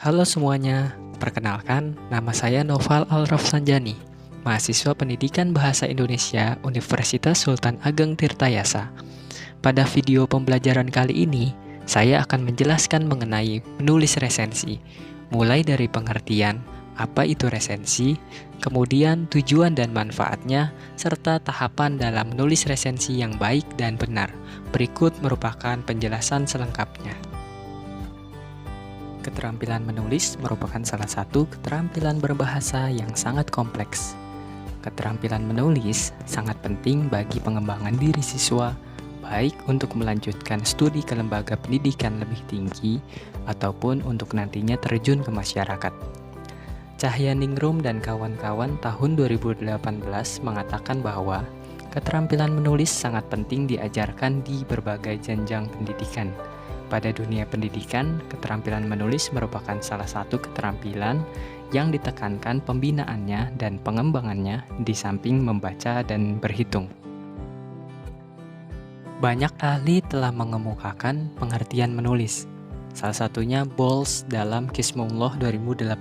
Halo semuanya, perkenalkan nama saya Noval Alrafsanjani, mahasiswa Pendidikan Bahasa Indonesia Universitas Sultan Ageng Tirtayasa. Pada video pembelajaran kali ini, saya akan menjelaskan mengenai menulis resensi, mulai dari pengertian apa itu resensi, kemudian tujuan dan manfaatnya, serta tahapan dalam menulis resensi yang baik dan benar. Berikut merupakan penjelasan selengkapnya. Keterampilan menulis merupakan salah satu keterampilan berbahasa yang sangat kompleks. Keterampilan menulis sangat penting bagi pengembangan diri siswa, baik untuk melanjutkan studi ke lembaga pendidikan lebih tinggi, ataupun untuk nantinya terjun ke masyarakat. Cahyaningrum dan kawan-kawan tahun 2018 mengatakan bahwa keterampilan menulis sangat penting diajarkan di berbagai jenjang pendidikan. Pada dunia pendidikan, keterampilan menulis merupakan salah satu keterampilan yang ditekankan pembinaannya dan pengembangannya di samping membaca dan berhitung. Banyak ahli telah mengemukakan pengertian menulis. Salah satunya Boles dalam Qismullah 2018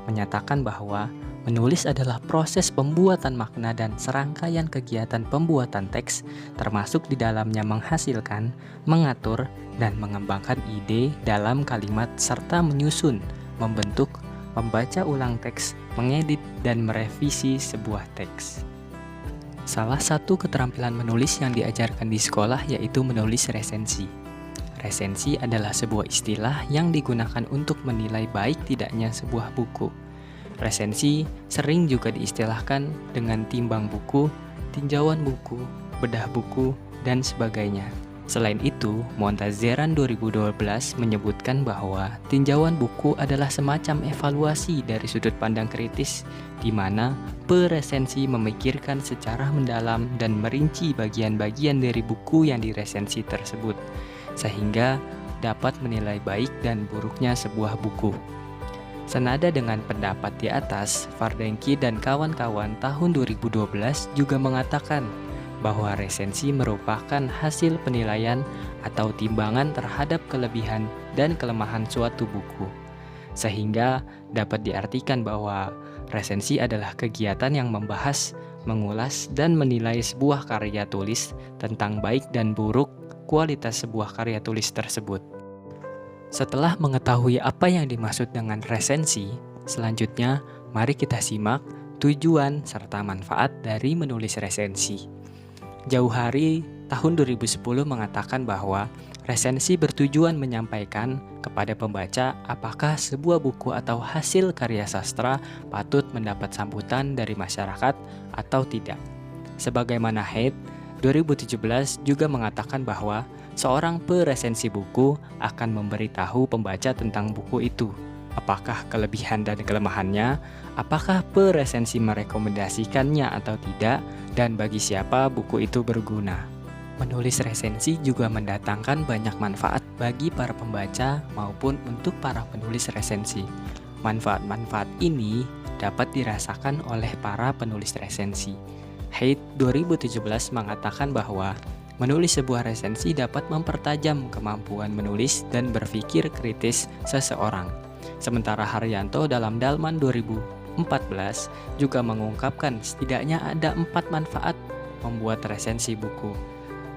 menyatakan bahwa menulis adalah proses pembuatan makna dan serangkaian kegiatan pembuatan teks, termasuk di dalamnya menghasilkan, mengatur, dan mengembangkan ide dalam kalimat serta menyusun, membentuk, membaca ulang teks, mengedit, dan merevisi sebuah teks. Salah satu keterampilan menulis yang diajarkan di sekolah yaitu menulis resensi. Resensi adalah sebuah istilah yang digunakan untuk menilai baik tidaknya sebuah buku. Resensi sering juga diistilahkan dengan timbang buku, tinjauan buku, bedah buku, dan sebagainya. Selain itu, Montazeran 2012 menyebutkan bahwa tinjauan buku adalah semacam evaluasi dari sudut pandang kritis, di mana peresensi memikirkan secara mendalam dan merinci bagian-bagian dari buku yang diresensi tersebut, sehingga dapat menilai baik dan buruknya sebuah buku. Senada dengan pendapat di atas, Vardenki dan kawan-kawan tahun 2012 juga mengatakan bahwa resensi merupakan hasil penilaian atau timbangan terhadap kelebihan dan kelemahan suatu buku. Sehingga dapat diartikan bahwa resensi adalah kegiatan yang membahas, mengulas, dan menilai sebuah karya tulis tentang baik dan buruk kualitas sebuah karya tulis tersebut. Setelah mengetahui apa yang dimaksud dengan resensi, selanjutnya mari kita simak tujuan serta manfaat dari menulis resensi. Jauhari tahun 2010 mengatakan bahwa resensi bertujuan menyampaikan kepada pembaca apakah sebuah buku atau hasil karya sastra patut mendapat sambutan dari masyarakat atau tidak. Sebagaimana Haidt 2017 juga mengatakan bahwa seorang peresensi buku akan memberitahu pembaca tentang buku itu, apakah kelebihan dan kelemahannya, apakah peresensi merekomendasikannya atau tidak, dan bagi siapa buku itu berguna. Menulis resensi juga mendatangkan banyak manfaat bagi para pembaca maupun untuk para penulis resensi. Manfaat-manfaat ini dapat dirasakan oleh para penulis resensi. Haidt 2017 mengatakan bahwa menulis sebuah resensi dapat mempertajam kemampuan menulis dan berpikir kritis seseorang. Sementara Haryanto dalam Dalman 2014 juga mengungkapkan setidaknya ada 4 manfaat membuat resensi buku.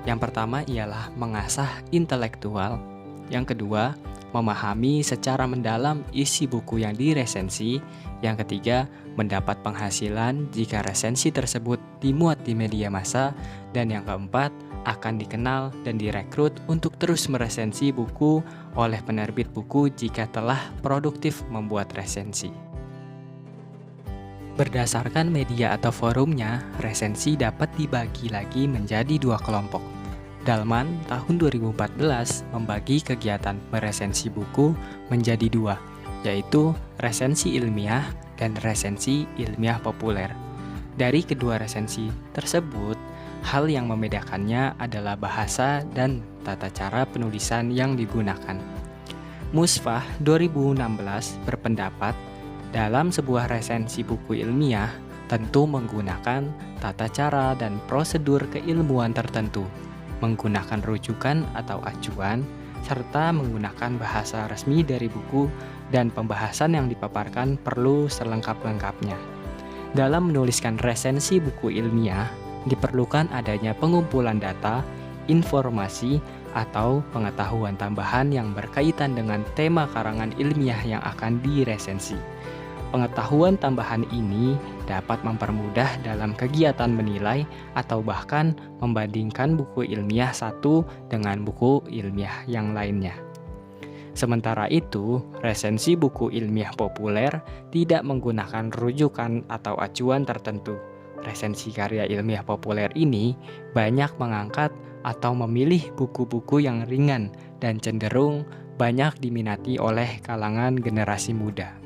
Yang pertama ialah mengasah intelektual. Yang kedua, memahami secara mendalam isi buku yang diresensi. Yang ketiga, mendapat penghasilan jika resensi tersebut dimuat di media massa. Dan yang keempat, akan dikenal dan direkrut untuk terus meresensi buku oleh penerbit buku jika telah produktif membuat resensi. Berdasarkan media atau forumnya, resensi dapat dibagi lagi menjadi 2 kelompok. Dalman tahun 2014 membagi kegiatan meresensi buku menjadi 2, yaitu resensi ilmiah dan resensi ilmiah populer. Dari kedua resensi tersebut, hal yang membedakannya adalah bahasa dan tata cara penulisan yang digunakan. Musfah 2016 berpendapat, dalam sebuah resensi buku ilmiah tentu menggunakan tata cara dan prosedur keilmuan tertentu, menggunakan rujukan atau acuan, serta menggunakan bahasa resmi dari buku dan pembahasan yang dipaparkan perlu selengkap-lengkapnya. Dalam menuliskan resensi buku ilmiah, diperlukan adanya pengumpulan data, informasi, atau pengetahuan tambahan yang berkaitan dengan tema karangan ilmiah yang akan diresensi. Pengetahuan tambahan ini dapat mempermudah dalam kegiatan menilai atau bahkan membandingkan buku ilmiah satu dengan buku ilmiah yang lainnya. Sementara itu, resensi buku ilmiah populer tidak menggunakan rujukan atau acuan tertentu. Resensi karya ilmiah populer ini banyak mengangkat atau memilih buku-buku yang ringan dan cenderung banyak diminati oleh kalangan generasi muda.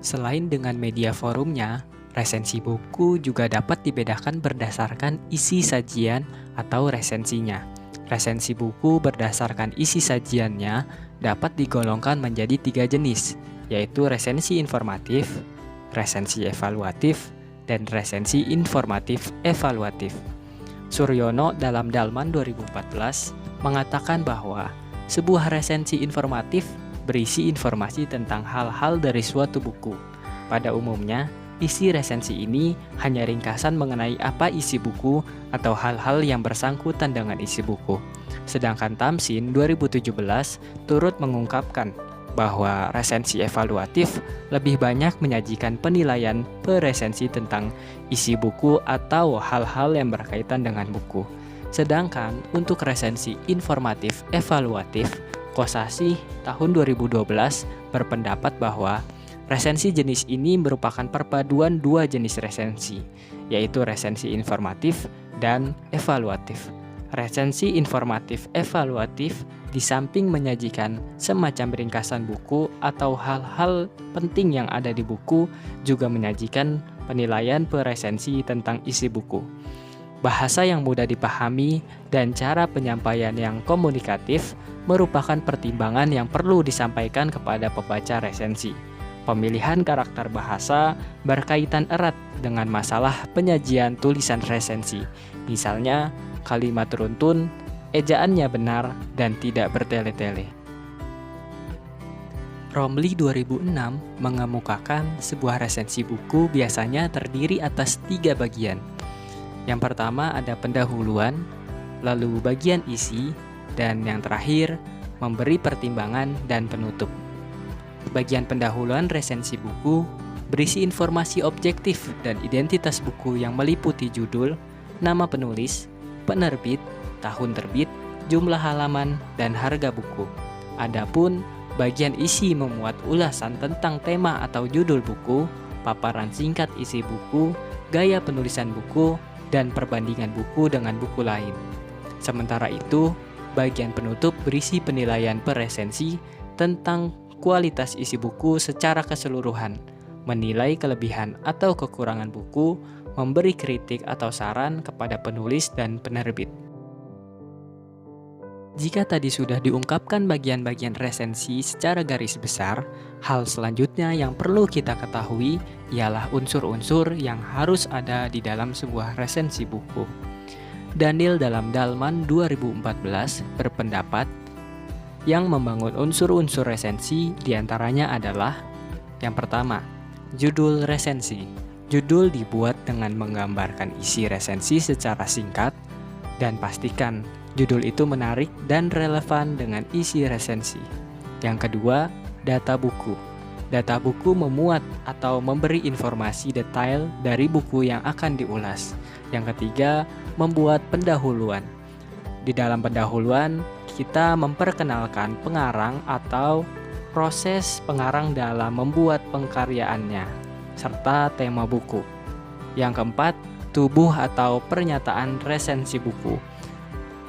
Selain dengan media forumnya, resensi buku juga dapat dibedakan berdasarkan isi sajian atau resensinya. Resensi buku berdasarkan isi sajiannya dapat digolongkan menjadi 3 jenis, yaitu resensi informatif, resensi evaluatif, dan resensi informatif evaluatif. Suryono dalam Dalman 2014 mengatakan bahwa sebuah resensi informatif berisi informasi tentang hal-hal dari suatu buku. Pada umumnya, isi resensi ini hanya ringkasan mengenai apa isi buku atau hal-hal yang bersangkutan dengan isi buku. Sedangkan Tamsin 2017 turut mengungkapkan bahwa resensi evaluatif lebih banyak menyajikan penilaian per resensi tentang isi buku atau hal-hal yang berkaitan dengan buku. Sedangkan untuk resensi informatif evaluatif, Kosasih tahun 2012 berpendapat bahwa resensi jenis ini merupakan perpaduan 2 jenis resensi, yaitu resensi informatif dan evaluatif. Resensi informatif evaluatif di samping menyajikan semacam ringkasan buku atau hal-hal penting yang ada di buku, juga menyajikan penilaian per resensi tentang isi buku. Bahasa yang mudah dipahami dan cara penyampaian yang komunikatif merupakan pertimbangan yang perlu disampaikan kepada pembaca resensi. Pemilihan karakter bahasa berkaitan erat dengan masalah penyajian tulisan resensi. Misalnya, kalimat runtun, ejaannya benar, dan tidak bertele-tele. Romli 2006 mengemukakan sebuah resensi buku biasanya terdiri atas 3 bagian. Yang pertama ada pendahuluan, lalu bagian isi, dan yang terakhir memberi pertimbangan dan penutup. Bagian pendahuluan resensi buku berisi informasi objektif dan identitas buku yang meliputi judul, nama penulis, penerbit, tahun terbit, jumlah halaman, dan harga buku. Adapun bagian isi memuat ulasan tentang tema atau judul buku, paparan singkat isi buku, gaya penulisan buku, dan perbandingan buku dengan buku lain. Sementara itu, bagian penutup berisi penilaian per resensi tentang kualitas isi buku secara keseluruhan, menilai kelebihan atau kekurangan buku, memberi kritik atau saran kepada penulis dan penerbit. Jika tadi sudah diungkapkan bagian-bagian resensi secara garis besar, hal selanjutnya yang perlu kita ketahui ialah unsur-unsur yang harus ada di dalam sebuah resensi buku. Daniel dalam Dalman 2014 berpendapat yang membangun unsur-unsur resensi diantaranya adalah: yang pertama, judul resensi. Judul dibuat dengan menggambarkan isi resensi secara singkat, dan pastikan judul itu menarik dan relevan dengan isi resensi. Yang kedua, data buku. Data buku memuat atau memberi informasi detail dari buku yang akan diulas. Yang ketiga, membuat pendahuluan. Di dalam pendahuluan, kita memperkenalkan pengarang atau proses pengarang dalam membuat pengkaryaannya, serta tema buku. Yang keempat, tubuh atau pernyataan resensi buku.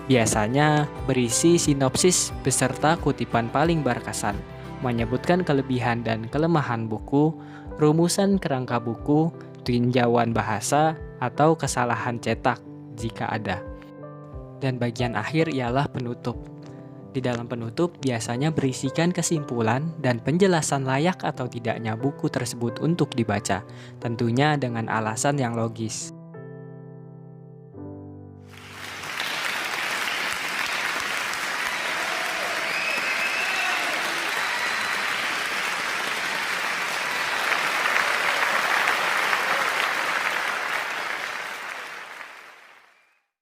Biasanya berisi sinopsis beserta kutipan paling berkesan, menyebutkan kelebihan dan kelemahan buku, rumusan kerangka buku, tinjauan bahasa, atau kesalahan cetak jika ada. Dan bagian akhir ialah penutup. Di dalam penutup biasanya berisikan kesimpulan dan penjelasan layak atau tidaknya buku tersebut untuk dibaca, tentunya dengan alasan yang logis.